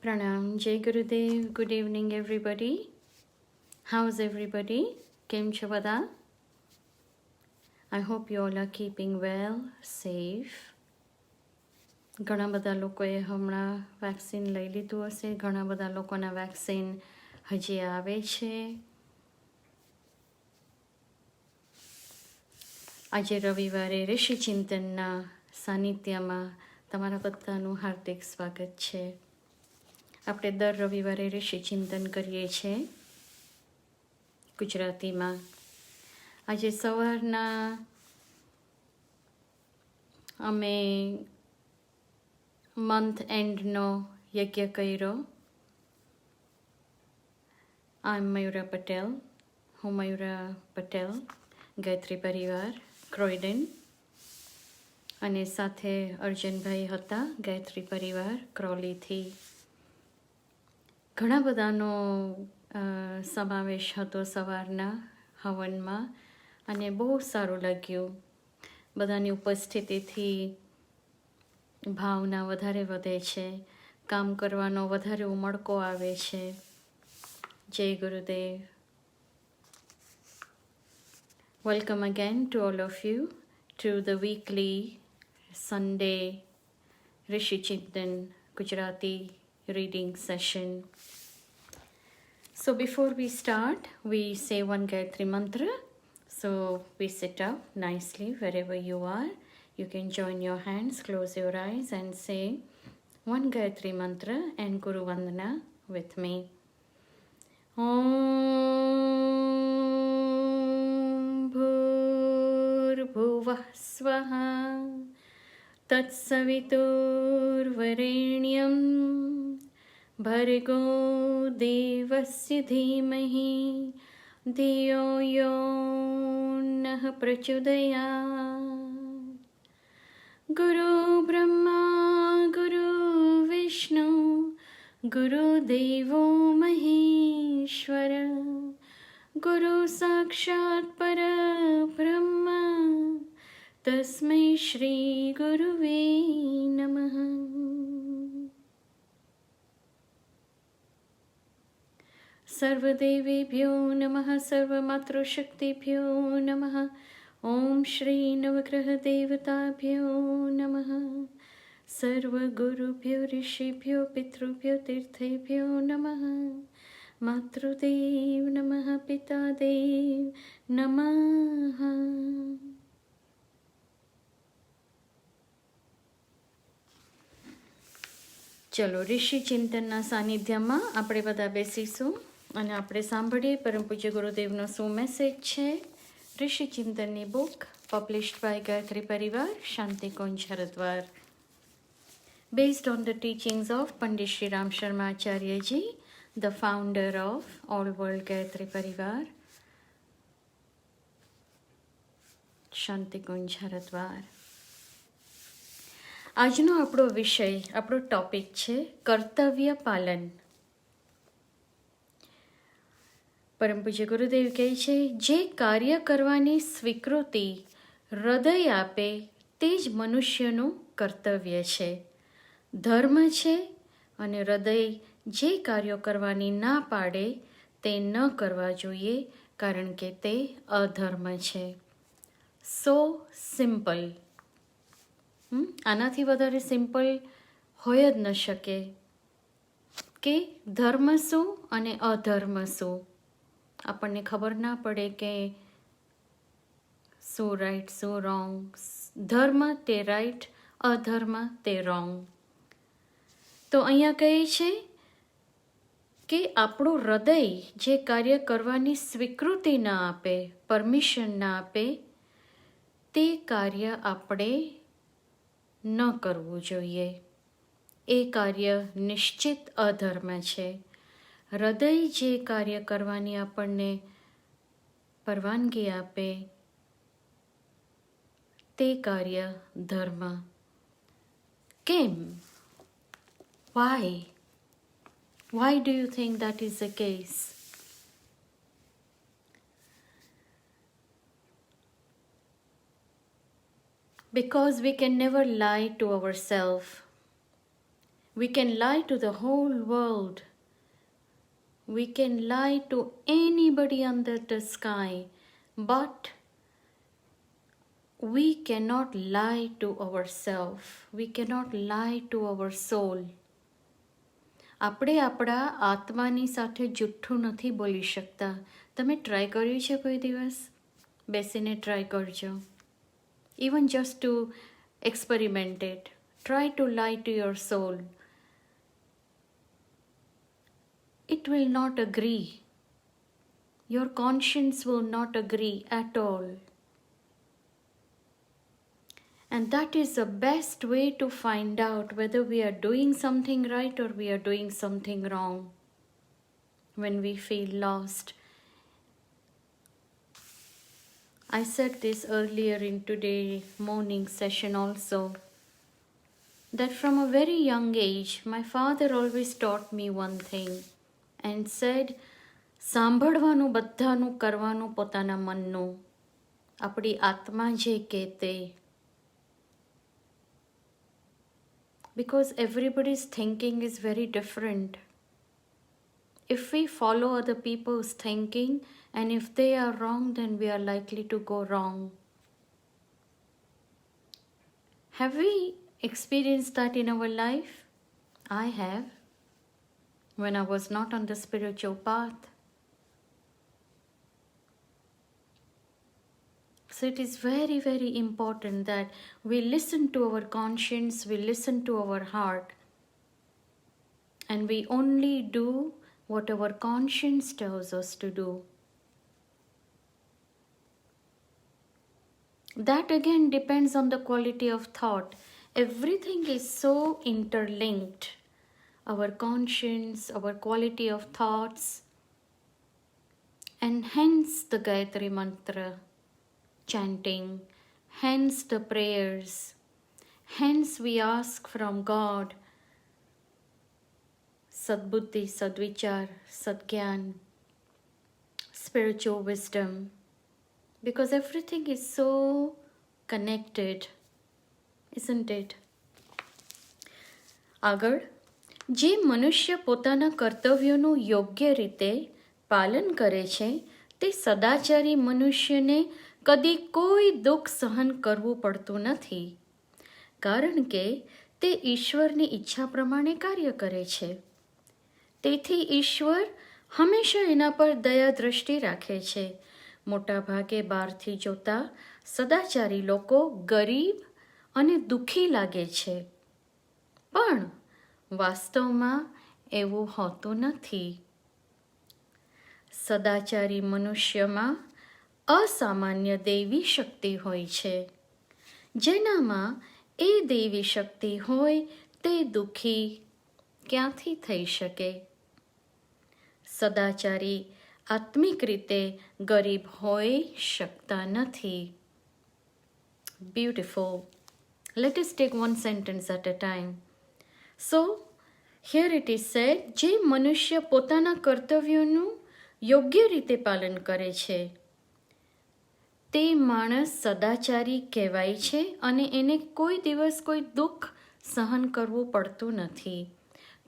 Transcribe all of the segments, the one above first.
Pranam, Jai Gurudev, good evening everybody. How's everybody? Kem છો બધા? I hope you all are keeping well, safe. ઘણા બધા લોકોએ હમણાં વેક્સિન લઈ લીધું હશે, ઘણા બધા લોકોના વેક્સિન હજી આવે છે. આજે રવિવારે ઋષિ ચિંતનના સાનિધ્યમાં તમારા બધાનું હાર્દિક સ્વાગત છે. આપણે દર રવિવારે ઋષિ ચિંતન કરીએ છીએ ગુજરાતીમાં. આજે સવારના અમે મંથ એન્ડનો યજ્ઞ કર્યો. આઈ એમ મયુરા પટેલ. હું મયુરા પટેલ, ગાયત્રી પરિવાર, ક્રોઇડન, અને સાથે અર્જુનભાઈ હતા, ગાયત્રી પરિવાર, ક્રોલીથી. ઘણા બધાનો સમાવેશ હતો સવારના હવનમાં અને બહુ સારું લાગ્યું. બધાની ઉપસ્થિતિથી ભાવના વધારે વધે છે, કામ કરવાનો વધારે ઉમળકો આવે છે. જય ગુરુદેવ. Welcome again to all of you to the weekly Sunday Rishi Chintan Gujarati reading session. So before we start, we say one Gayatri mantra. So we sit up nicely wherever you are. You can join your hands, close your eyes and say one Gayatri mantra and Guru Vandana with me. Om Bhurbhuvah Swaha Tatsaviturvarenyam Bhargo Devasya Dhimahi Dhiyo Yo Nah Prachodayat. Guru Brahma Guru Vishnu Guru Devo Maheshwara Guru Sakshat Para Brahma Tasmai Shri Guruve Namaha. सर्वदेवेभ्यो नमः, सर्वमातृशक्तिभ्यो नमः. ओम श्री नवग्रह देवताभ्यो नमः. सर्वगुरुभ्यो ऋषिभ्यो पितृभ्यो तीर्थेभ्यो नमः. मातृदेव नमः, पितादेव नमः. ચલો, ઋષિ ચિંતનના સાનિધ્યમાં આપણે બધા બેસીશું અને આપણે સાંભળીએ પરમ પૂજ્ય ગુરુદેવનો શું મેસેજ છે. ઋષિ ચિંતનની બુક પબ્લિશ્ડ બાય ગાયત્રી પરિવાર, Shantikunj, Haridwar. Based on the teachings of Pandit Shri Sharma Acharyaji, the founder of All World Gayatri Parivar, Shantikunj, Haridwar. આજનો આપણો વિષય, આપણો ટોપિક છે કર્તવ્ય પાલન. પરમ પૂજ્ય ગુરુદેવ કહે છે, જે કાર્ય કરવાની સ્વીકૃતિ હૃદય આપે તે જ મનુષ્યનું કર્તવ્ય છે, ધર્મ છે. અને હૃદય જે કાર્યો કરવાની ના પાડે તે ન કરવા જોઈએ, કારણ કે તે અધર્મ છે. સો સિમ્પલ. આનાથી વધારે સિમ્પલ હોય જ ન શકે કે ધર્મ શું અને અધર્મ શું. આપણને ખબર ના પડે કે શું રાઈટ, શું રોંગ. ધર્મ તે રાઈટ, અધર્મ તે રોંગ. તો અહીંયા કહે છે કે આપણું હૃદય જે કાર્ય કરવાની સ્વીકૃતિ ના આપે, પરમિશન ના આપે, તે કાર્ય આપણે ન કરવું જોઈએ. એ કાર્ય નિશ્ચિત અધર્મ છે. હૃદય જે કાર્ય કરવાની આપણને પરવાનગી આપે તે કાર્ય ધર્મ. કેમ? Why do you think that is the case? Because we can never lie to ourselves. We can lie to the whole world. We can lie to anybody under the sky, but we cannot lie to ourselves. We cannot lie to our soul. આપણે આપણા આત્માની સાથે જુઠ્ઠું નથી બોલી શકતા. તમે try કર્યું છે કોઈ દિવસ? બેસીને ટ્રાય કરજો. Even just to experiment it. Try to lie to your soul. It will not agree. Your conscience will not agree at all. And that is the best way to find out whether we are doing something right or we are doing something wrong. When we feel lost. I said this earlier in today's morning session also, that from a very young age, my father always taught me one thing and said, સાંભળવાનું બધાનું, કરવાનું પોતાના મનનું, આપણી આત્મા જે કહેતે. Because everybody's thinking is very different. If we follow other people's thinking, and if they are wrong, then we are likely to go wrong. Have we experienced that in our life? I have. When I was not on the spiritual path. So it is very, very important that we listen to our conscience, we listen to our heart, and we only do what our conscience tells us to do. That again depends on the quality of thought. Everything is so interlinked. Our conscience, our quality of thoughts, and hence the Gayatri Mantra chanting, hence the prayers, hence we ask from God Sadbuddhi, Sadvichar, Sadgyan, spiritual wisdom, because everything is so connected, isn't it? આગળ, જે મનુષ્ય પોતાના કર્તવ્યોનું યોગ્ય રીતે પાલન કરે છે તે સદાચારી મનુષ્યને કદી કોઈ દુઃખ સહન કરવું પડતું નથી, કારણ કે તે ઈશ્વરની ઈચ્છા પ્રમાણે કાર્ય કરે છે. તેથી ઈશ્વર હંમેશા એના પર દયા દ્રષ્ટિ રાખે છે. મોટા ભાગે બહારથી જોતા સદાચારી લોકો ગરીબ અને દુઃખી લાગે છે, પણ વાસ્તવમાં એવું હોતું નથી. સદાચારી મનુષ્યમાં અસામાન્ય દૈવી શક્તિ હોય છે. જેનામાં એ દૈવી શક્તિ હોય તે દુઃખી ક્યાંથી થઈ શકે? સદાચારી આત્મિક રીતે ગરીબ હોઈ શકતા નથી. Beautiful. Let us take one sentence at a time. So, here it is said, જે મનુષ્ય પોતાના કર્તવ્યોનું યોગ્ય રીતે પાલન કરે છે તે માણસ સદાચારી કહેવાય છે અને એને કોઈ દિવસ કોઈ દુઃખ સહન કરવું પડતું નથી,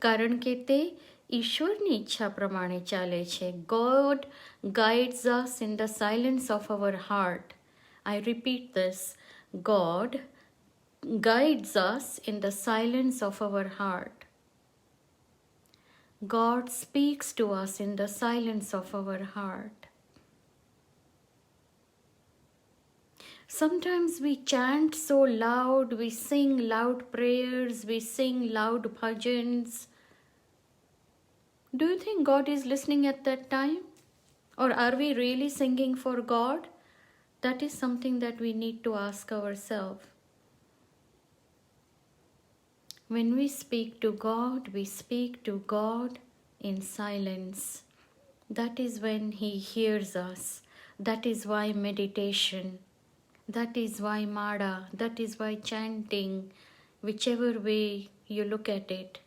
કારણ કે તે ઈશ્વરની ઈચ્છા પ્રમાણે ચાલે છે. God guides us in the silence of our heart. I repeat this. God guides us in the silence of our heart. God speaks to us in the silence of our heart. Sometimes we chant so loud, we sing loud prayers, we sing loud bhajans. Do you think God is listening at that time? Or are we really singing for God? That is something that we need to ask ourselves. When we speak to God, we speak to God in silence. That is when He hears us. That is why meditation. That is why Mada. That is why chanting. Whichever way you look at it.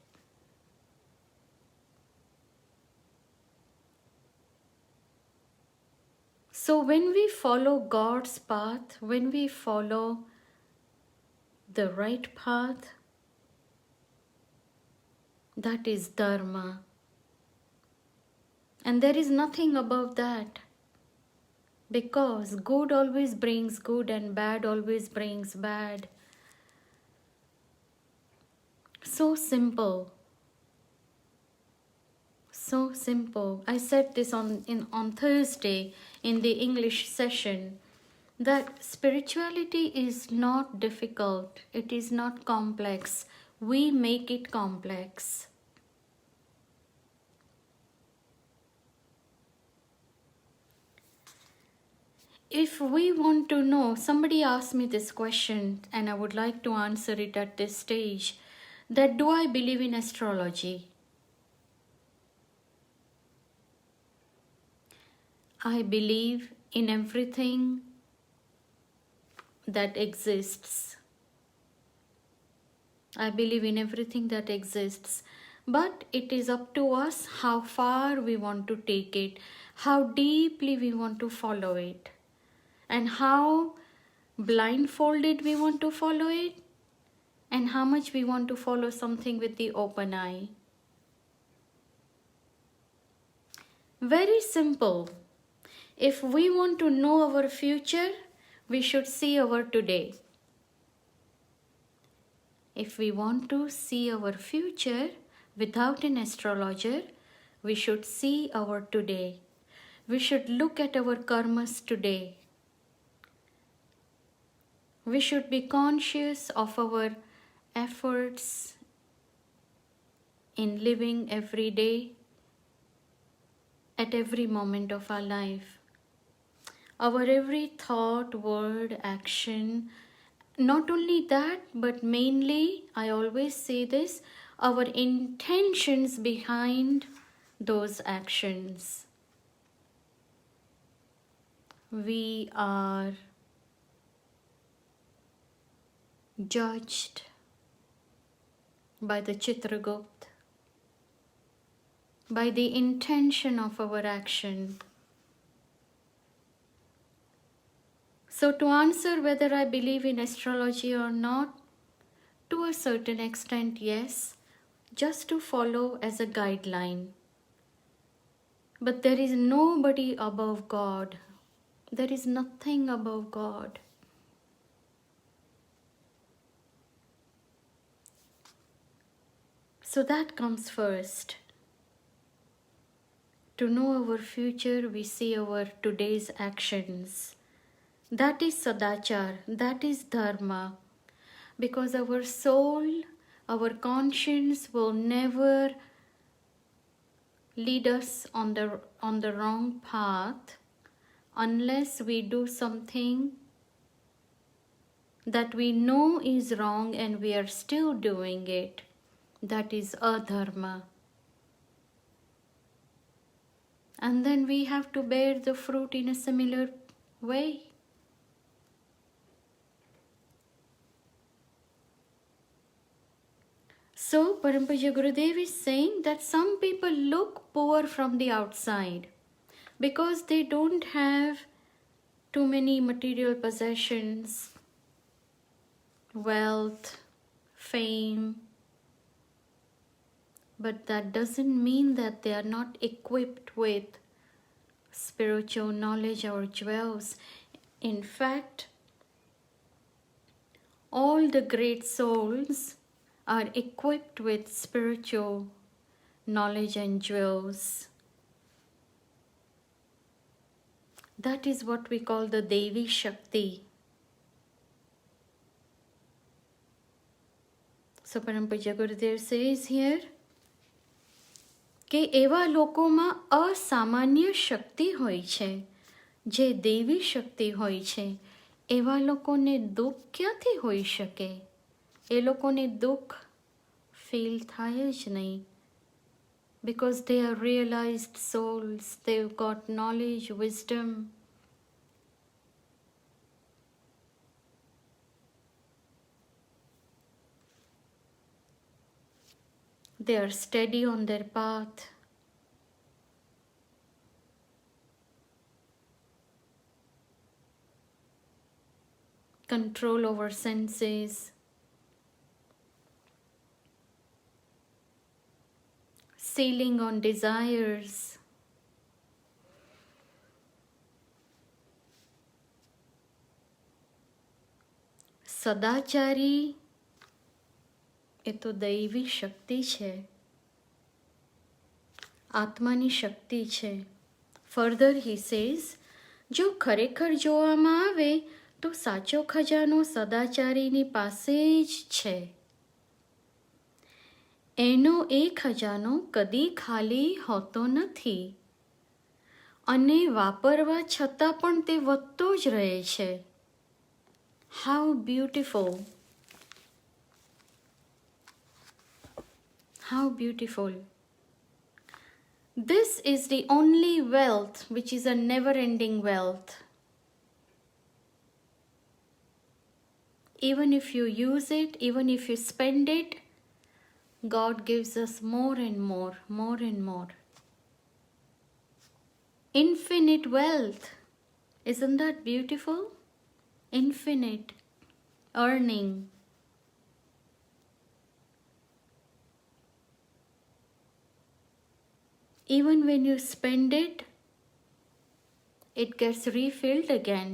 So when we follow God's path, when we follow the right path, That is dharma. And there is nothing above that. Because good always brings good and bad always brings bad. So simple. So simple. I said this on Thursday in the English session, that spirituality is not difficult. It is not complex. We make it complex. If we want to know, somebody asked me this question and I would like to answer it at this stage, that do I believe in astrology? I believe in everything that exists. I believe in everything that exists. But it is up to us how far we want to take it, how deeply we want to follow it, and how blindfolded we want to follow it, and how much we want to follow something with the open eye. Very simple. If we want to know our future, we should see our today. If we want to see our future without an astrologer, we should see our today. We should look at our karmas today. We should be conscious of our efforts in living every day, at every moment of our life. Our every thought, word, action, not only that, but mainly, I always say this, our intentions behind those actions. We are judged by the Chitragupt, by the intention of our action. So to answer whether I believe in astrology or not, to a certain extent, yes, just to follow as a guideline. But there is nobody above God. There is nothing above God. So that comes first. To know our future, we see our today's actions. That is sadachar, that is dharma. Because our soul, our conscience will never lead us on the wrong path unless we do something that we know is wrong and we are still doing it. That is a-dharma. And then we have to bear the fruit in a similar way. So, Param Pujya Gurudev is saying that some people look poor from the outside because they don't have too many material possessions, wealth, fame. But that doesn't mean that they are not equipped with spiritual knowledge or jewels. In fact, all the great souls are equipped with spiritual knowledge and jewels. That is what we call the Devi Shakti. So Param Pujya Gurudev says here કે એવા લોકોમાં અસામાન્ય શક્તિ હોય છે, જે દેવી શક્તિ હોય છે, એવા લોકોને દુઃખ ક્યાંથી હોઈ શકે? એ લોકોને દુઃખ ફીલ થાય જ નહીં. Because they are realized souls, they've got knowledge, wisdom. They are steady on their path. Control over senses. ceiling on desires. સદાચારી એ તો દૈવી શક્તિ છે, આત્માની શક્તિ છે. ફર્ધર હી સેઝ, જો ખરેખર જોવામાં આવે તો સાચો ખજાનો સદાચારીની પાસે જ છે. એનો એ ખજાનો કદી ખાલી હોતો નથી અને વાપરવા છતાં પણ તે વધતો જ રહે છે. How beautiful! How beautiful! This is the only wealth which is a never-ending wealth. Even if you use it, even if you spend it, God gives us more and more, more and more. Infinite wealth. Isn't that beautiful? Infinite earning. Even when you spend it, it gets refilled again.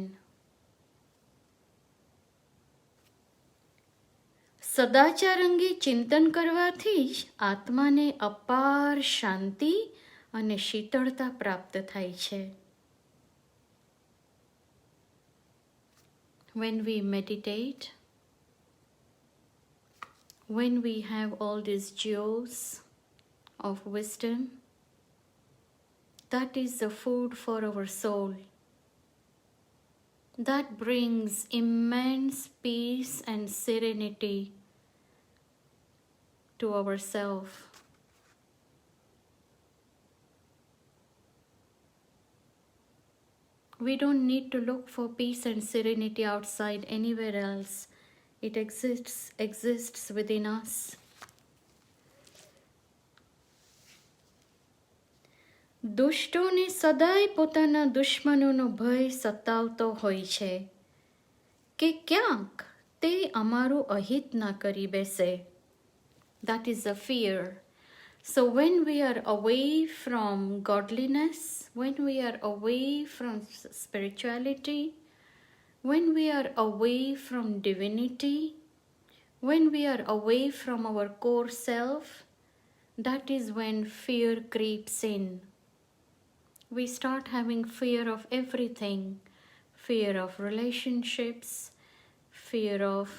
સદાચાર અંગે ચિંતન કરવાથી જ આત્માને અપાર શાંતિ અને શીતળતા પ્રાપ્ત થાય છે. When we meditate, when we have all these jewels of wisdom, that is the food for our soul. That brings immense peace and serenity to ourselves. We don't need to look for peace and serenity outside anywhere else. It exists within us. દુષ્ટોને સદાય પોતાના દુશ્મનોનો ભય સતાવતો હોય છે કે ક્યાંક તે અમારું અહિત ના કરી બેસે. That is a fear. So when we are away from godliness, when we are away from spirituality, when we are away from divinity, when we are away from our core self, that is when fear creeps in. We start having fear of everything. Fear of relationships, fear of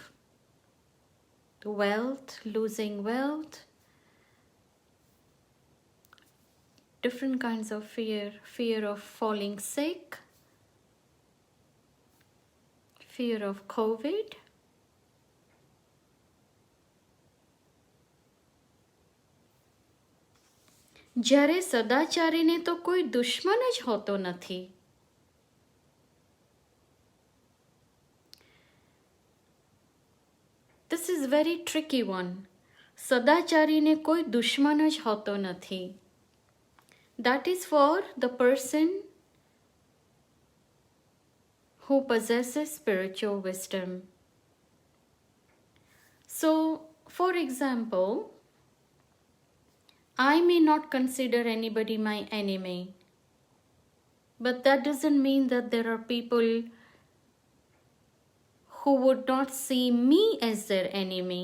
wealth, losing wealth, different kinds of fear. Fear of falling sick, fear of COVID. જ્યારે સદાચારીને તો કોઈ દુશ્મન જ હોતો નથી. This is very tricky one. સદાચારીને કોઈ દુશ્મન જ હોતો નથી. That is for the person who possesses spiritual wisdom. So, for example, I may not consider anybody my enemy, but that doesn't mean that there are people who would not see me as their enemy.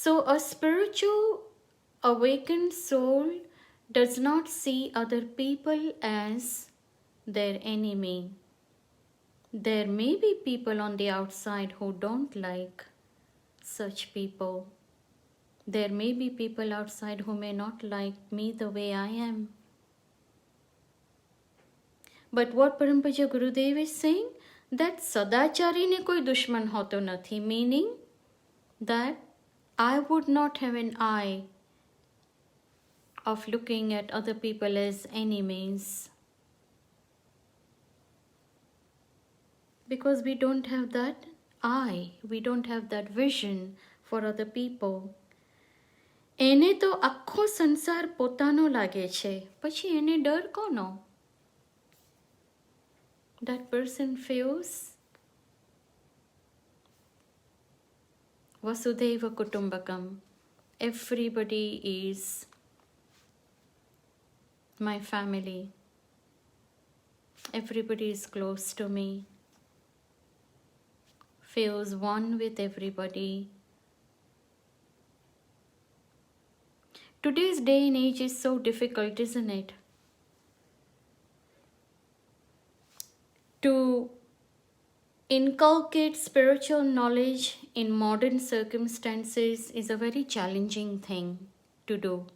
So a spiritual awakened soul does not see other people as their enemy. There may be people on the outside who don't like such people. There may be people outside who may not like me the way I am. But what Parampaja Gurudev is saying, that sadacharine koi dushman hoto nathi, meaning that I would not have an eye of looking at other people as enemies. Because we don't have that eye, we don't have that vision for other people. એને તો આખો સંસાર પોતાનો લાગે છે, પછી એને ડર કોનો? That person feels Vasudhaiva Kutumbakam. everybody is my family. Everybody is close to me, feels one with everybody. Today's day and age is so difficult, isn't it? To inculcate spiritual knowledge in modern circumstances is a very challenging thing to do.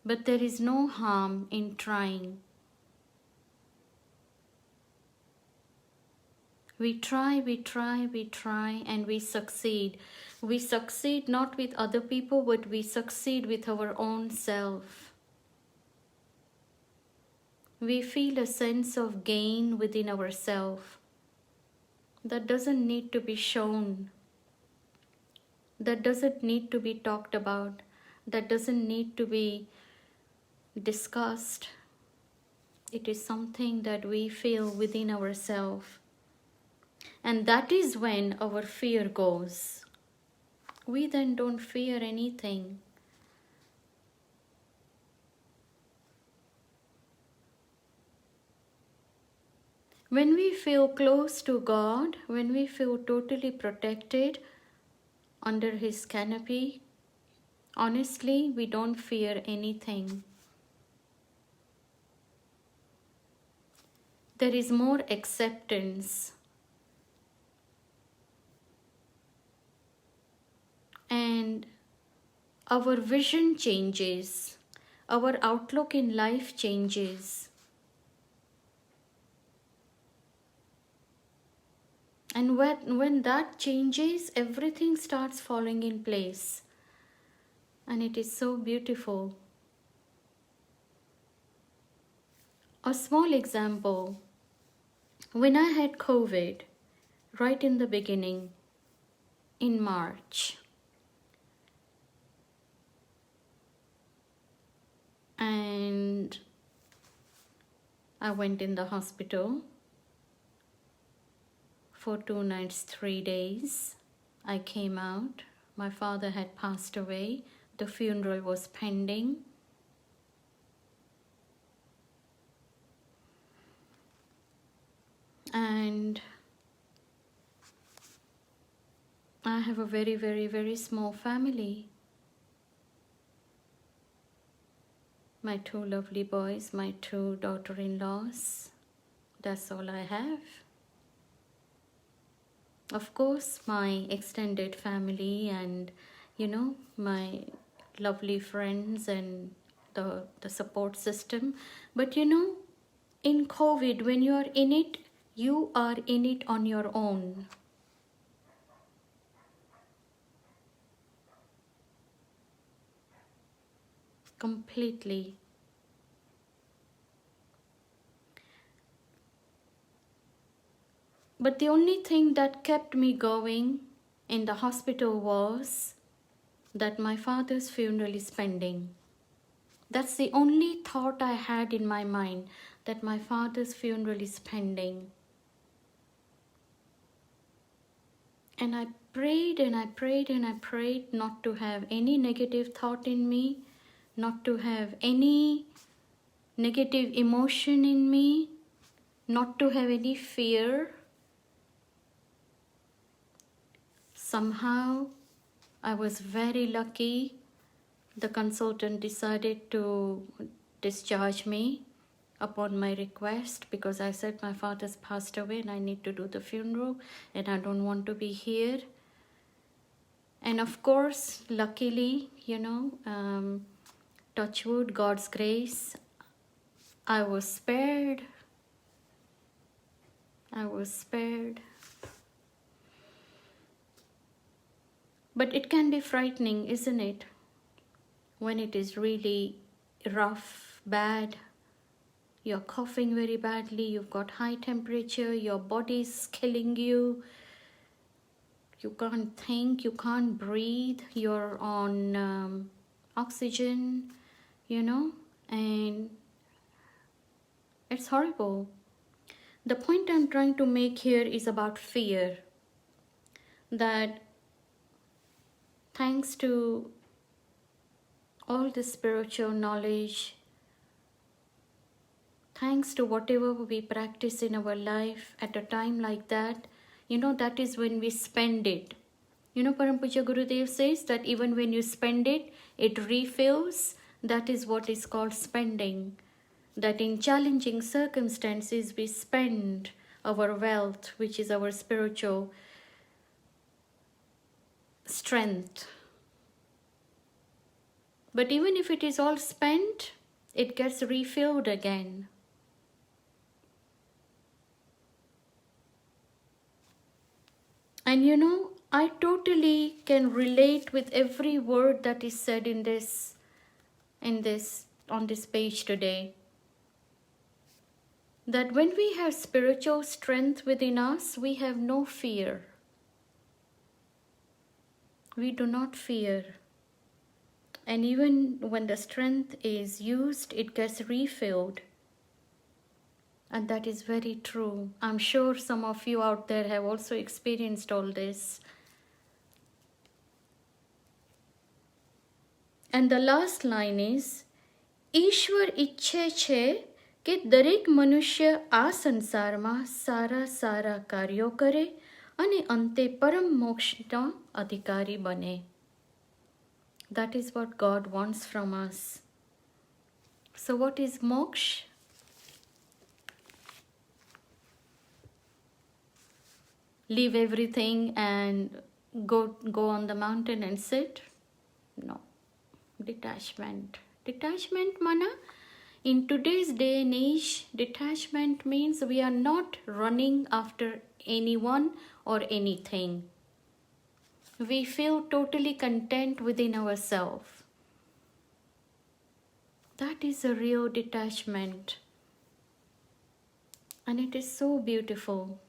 But there is no harm in trying. We try, and we succeed. We succeed not with other people, but we succeed with our own self. We feel a sense of gain within ourselves. That doesn't need to be shown. That doesn't need to be talked about. That doesn't need to be discussed. It is something that we feel within ourselves. And that is when our fear goes. We then don't fear anything. When we feel close to God, when we feel totally protected under His canopy, honestly, we don't fear anything. There is more acceptance. And our vision changes. Our outlook in life changes. And when that changes, everything starts falling in place. And it is so beautiful. A small example. When I had COVID, right in the beginning, in March, and I went in the hospital for 2 nights, 3 days. I came out. My father had passed away. The funeral was pending. And I have a very, very, very small family. My 2 lovely boys, my 2 daughter-in-laws. That's all I have. Of course, my extended family and, my lovely friends and the support system. But in COVID, when you are in it, you are in it on your own. Completely. But the only thing that kept me going in the hospital was that my father's funeral is pending. That's the only thought I had in my mind, that my father's funeral is pending. And I prayed and I prayed and I prayed not to have any negative thought in me, not to have any negative emotion in me, not to have any fear. Somehow, I was very lucky. The consultant decided to discharge me upon my request, because I said my father's passed away and I need to do the funeral and I don't want to be here. And of course, luckily, touch wood, God's grace, I was spared. I was spared. But it can be frightening, isn't it? When it is really rough, bad, you're coughing very badly, you've got high temperature, your body's killing you, you can't think, you can't breathe, you're on oxygen, and it's horrible. The point I'm trying to make here is about fear. That thanks to all the spiritual knowledge, thanks to whatever we practice in our life at a time like that, that is when we spend it. Param Puja Gurudev says that even when you spend it, it refills. That is what is called spending. That in challenging circumstances, we spend our wealth, which is our spiritual strength. But even if it is all spent, it gets refilled again. And I totally can relate with every word that is said on this page today. That when we have spiritual strength within us, we have no fear. We do not fear. And even when the strength is used, it gets refilled. And that is very true. I'm sure some of you out there have also experienced all this. And the last line is, ઈશ્વર ઈચ્છે છે કે દરેક મનુષ્ય આ સંસારમાં સારા સારા કાર્યો કરે અને અંતે પરમ મોક્ષના અધિકારી બને. That is what God wants from us. So what is moksha? Leave everything and go on the mountain and sit? No. Detachment. Detachment mana, in today's day and age, detachment means we are not running after anyone or anything. We feel totally content within ourselves. That is a real detachment. And it is so beautiful.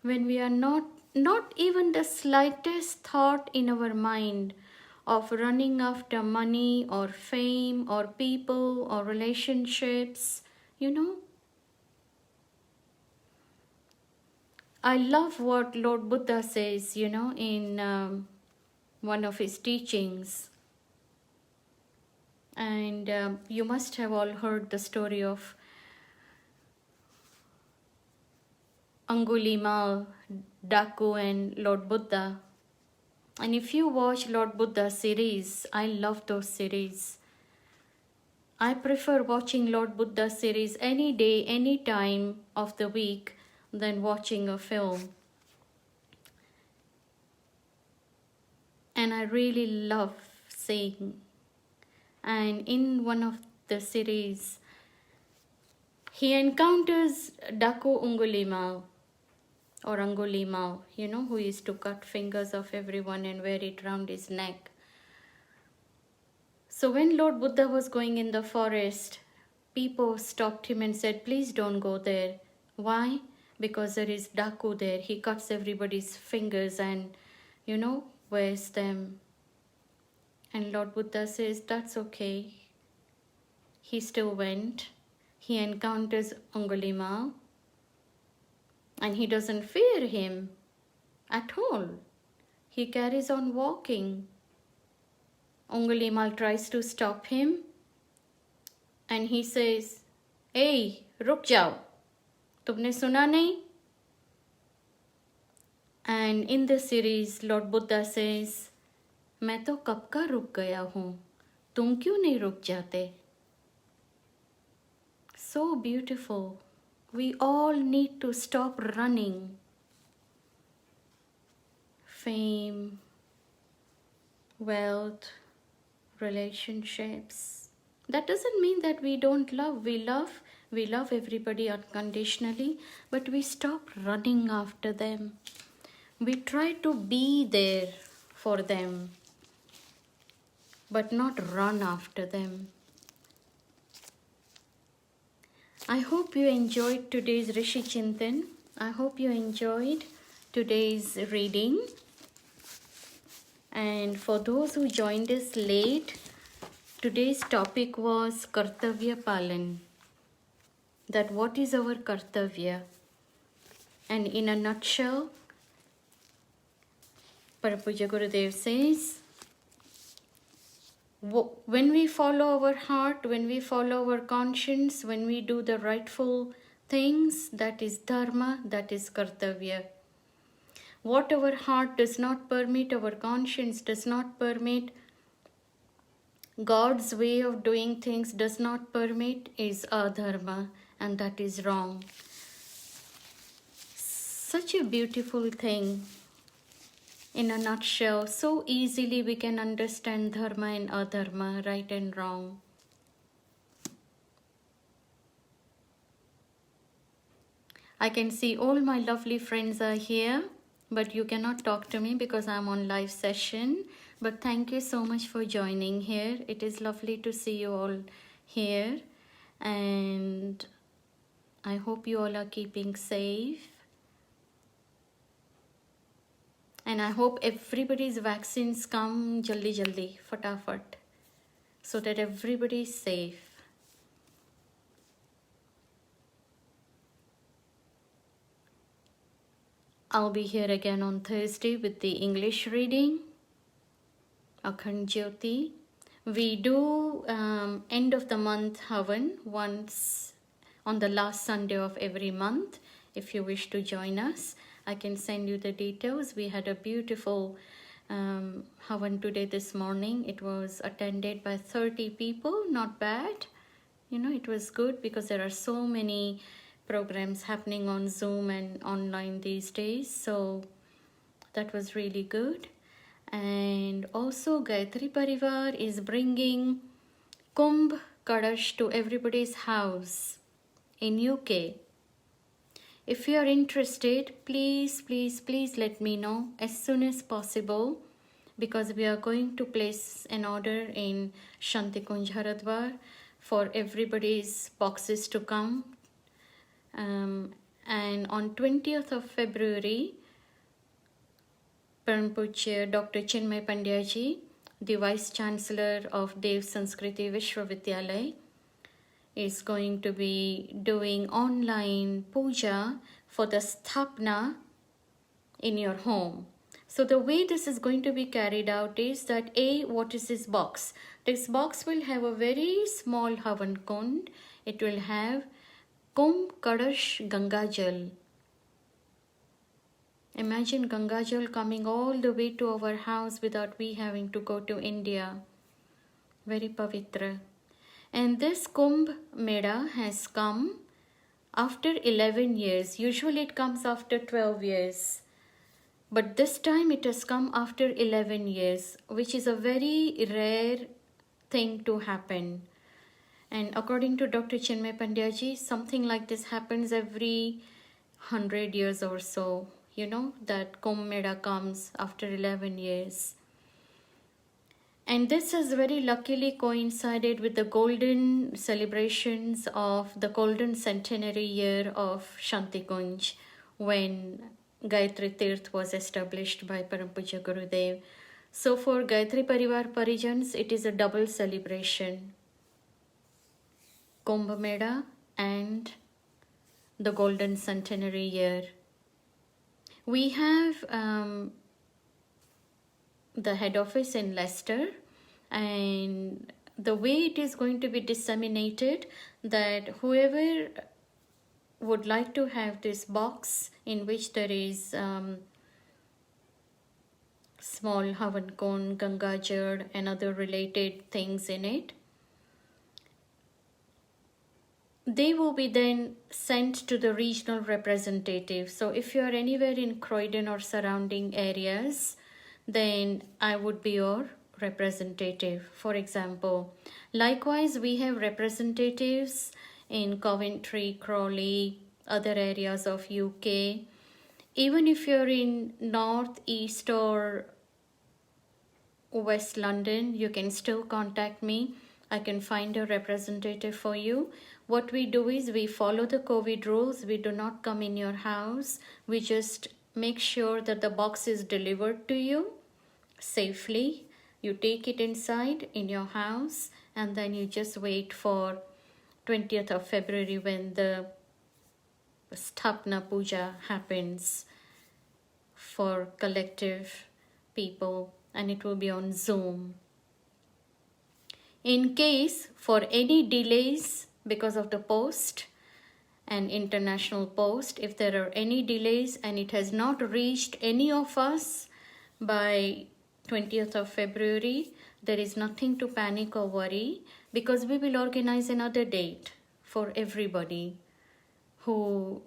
When we are not even the slightest thought in our mind of running after money or fame or people or relationships, I love what Lord Buddha says, in one of his teachings. And you must have all heard the story of Angulimal, Daku and Lord Buddha. And if you watch Lord Buddha series, I love those series. I prefer watching Lord Buddha series any day, any time of the week than watching a film. And I really love seeing. And in one of the series, he encounters Daku Ungulimal, or Angulimal, who used to cut fingers of everyone and wear it round his neck. So when Lord Buddha was going in the forest, people stopped him and said, please don't go there. Why? Because there is Daku there. He cuts everybody's fingers and, wears them. And Lord Buddha says, that's okay. He still went. He encounters Angulimal. And he doesn't fear him at all. He carries on walking. Angulimal tries to stop him. And he says, hey, ruk jao. Tumne suna nahi? And in the series, Lord Buddha says, मैं तो कब का रुक गया हूँ, तुम क्यों नहीं रुक जाते? So beautiful. We all need to stop running. Fame, wealth, relationships. That doesn't mean that we don't love. We love everybody unconditionally, but we stop running after them. We try to be there for them, but not run after them. I hope you enjoyed today's Rishi Chintan. I hope you enjoyed today's reading. And for those who joined us late, today's topic was Kartavya Palan. That what is our Kartavya? And in a nutshell, Parapuja Gurudev says When we follow our heart, when we follow our conscience, when we do the rightful things, that is dharma, that is kartavya. What our heart does not permit, our conscience does not permit, God's way of doing things does not permit, is a-dharma, and that is wrong. Such a beautiful thing. In a nutshell, so easily we can understand dharma and a-dharma, right and wrong. I can see all my lovely friends are here, but you cannot talk to me because I'm on live session. But thank you so much for joining here. It is lovely to see you all here. And I hope you all are keeping safe. And I hope everybody's vaccines come jaldi, fatafat, so that everybody is safe. I'll be here again on Thursday with the English reading, Akhand Jyoti. We do end of the month Havan once on the last Sunday of every month. If you wish to join us, I can send you the details. We had a beautiful Havan today this morning. It was attended by 30 people, not bad. You know, it was good because there are so many programs happening on Zoom and online these days. So that was really good. And also Gayatri Parivar is bringing Kumbh Kadash to everybody's house in UK. If you are interested, please let me know as soon as possible, because we are going to place an order in Shantikunj, Haridwar for everybody's boxes to come. And on 20th of February, Param Pujya Dr. Chinmay Pandyaji, the Vice Chancellor of Dev Sanskriti Vishwavidyalaya, is going to be doing online puja for the sthapna in your home. So the way this is going to be carried out is that what is this box? This box will have a very small Havan Kund. It will have Kumbh Kadash Ganga Jal. Imagine Ganga Jal coming all the way to our house without we having to go to India. Very pavitra. And this Kumbh Mela has come after 11 years. Usually it comes after 12 years. But this time it has come after 11 years, which is a very rare thing to happen. And according to Dr. Chinmay Pandyaji, something like this happens every 100 years or so. You know, that Kumbh Mela comes after 11 years. And this has very luckily coincided with the golden celebrations of the golden centenary year of Shantikunj, when Gayatri Tirth was established by Param Pujya Gurudev. So for Gayatri Parivar Parijans, it is a double celebration. Kumbh Mela and the golden centenary year. We have the head office in Leicester, and the way it is going to be disseminated, that whoever would like to have this box in which there is small Havan Kund, Ganga Jal and other related things in it, they will be then sent to the regional representative. So if you are anywhere in Croydon or surrounding areas, then I would be your representative, for example. Likewise, we have representatives in Coventry, Crawley, other areas of UK. Even if you're in North, East or West London, you can still contact me. I can find a representative for you. What we do is we follow the COVID rules. We do not come in your house. We just make sure that the box is delivered to you safely. You take it inside in your house, and then you just wait for 20th of February when the Sthapna Puja happens for collective people, and it will be on Zoom. In case for any delays because of the post and international post, if there are any delays and it has not reached any of us by 20th of February, there is nothing to panic or worry, because we will organize another date for everybody who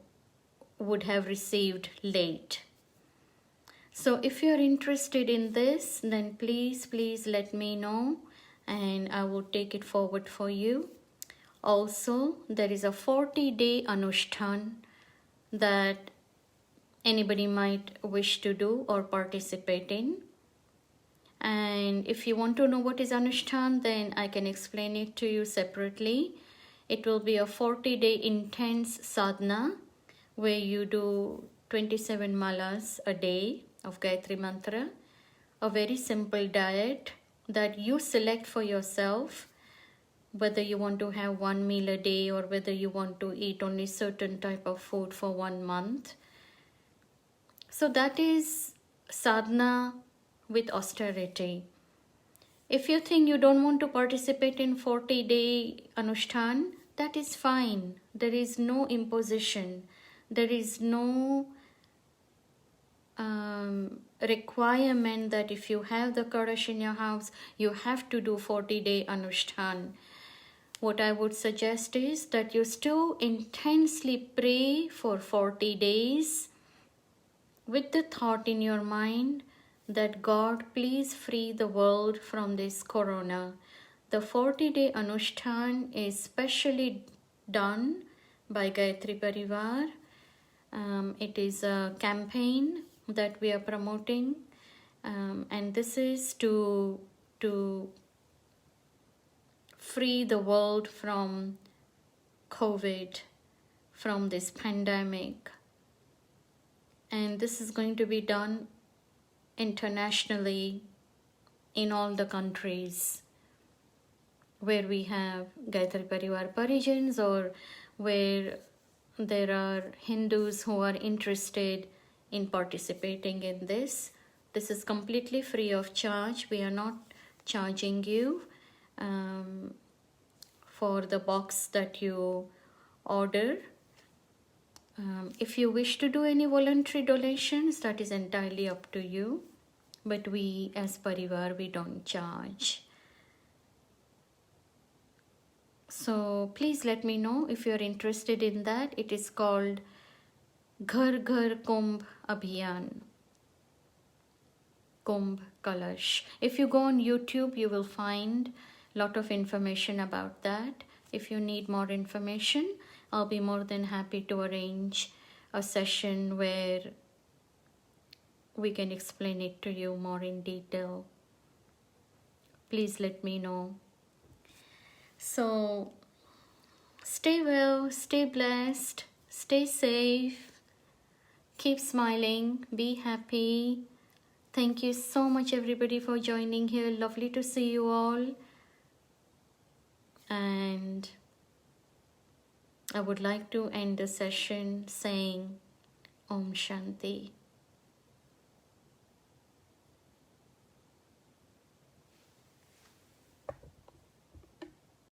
would have received late. So if you're interested in this, then please let me know and I will take it forward for you. Also, there is a 40-day Anushtan that anybody might wish to do or participate in. And if you want to know what is Anushtan, then I can explain it to you separately. It will be a 40-day intense sadhana where you do 27 malas a day of Gayatri Mantra, a very simple diet that you select for yourself, whether you want to have one meal a day or whether you want to eat only certain type of food for 1 month. So that is sadhana with austerity. If you think you don't want to participate in 40-day Anushtan, that is fine. There is no imposition. There is no requirement that if you have the Kalash in your house, you have to do 40-day Anushtan. What I would suggest is that you still intensely pray for 40 days with the thought in your mind that God, please free the world from this corona. The 40-day Anushtan is specially done by Gayatri Parivar. It is a campaign that we are promoting, and this is to free the world from COVID, from this pandemic. And this is going to be done internationally in all the countries where we have Gayatri Parivar Parijans or where there are Hindus who are interested in participating in this. This is completely free of charge. We are not charging you for the box that you order. If you wish to do any voluntary donations, that is entirely up to you. But we as Parivar, we don't charge. So please let me know if you're interested in that. It is called Ghar Ghar Kumbh Abhiyan. Kumbh Kalash. If you go on YouTube, you will find a lot of information about that. If you need more information, I'll be more than happy to arrange a session where we can explain it to you more in detail. Please let me know. So, stay well, stay blessed, stay safe, keep smiling, be happy. Thank you so much everybody for joining here. Lovely to see you all. And I would like to end the session saying Om Shanti.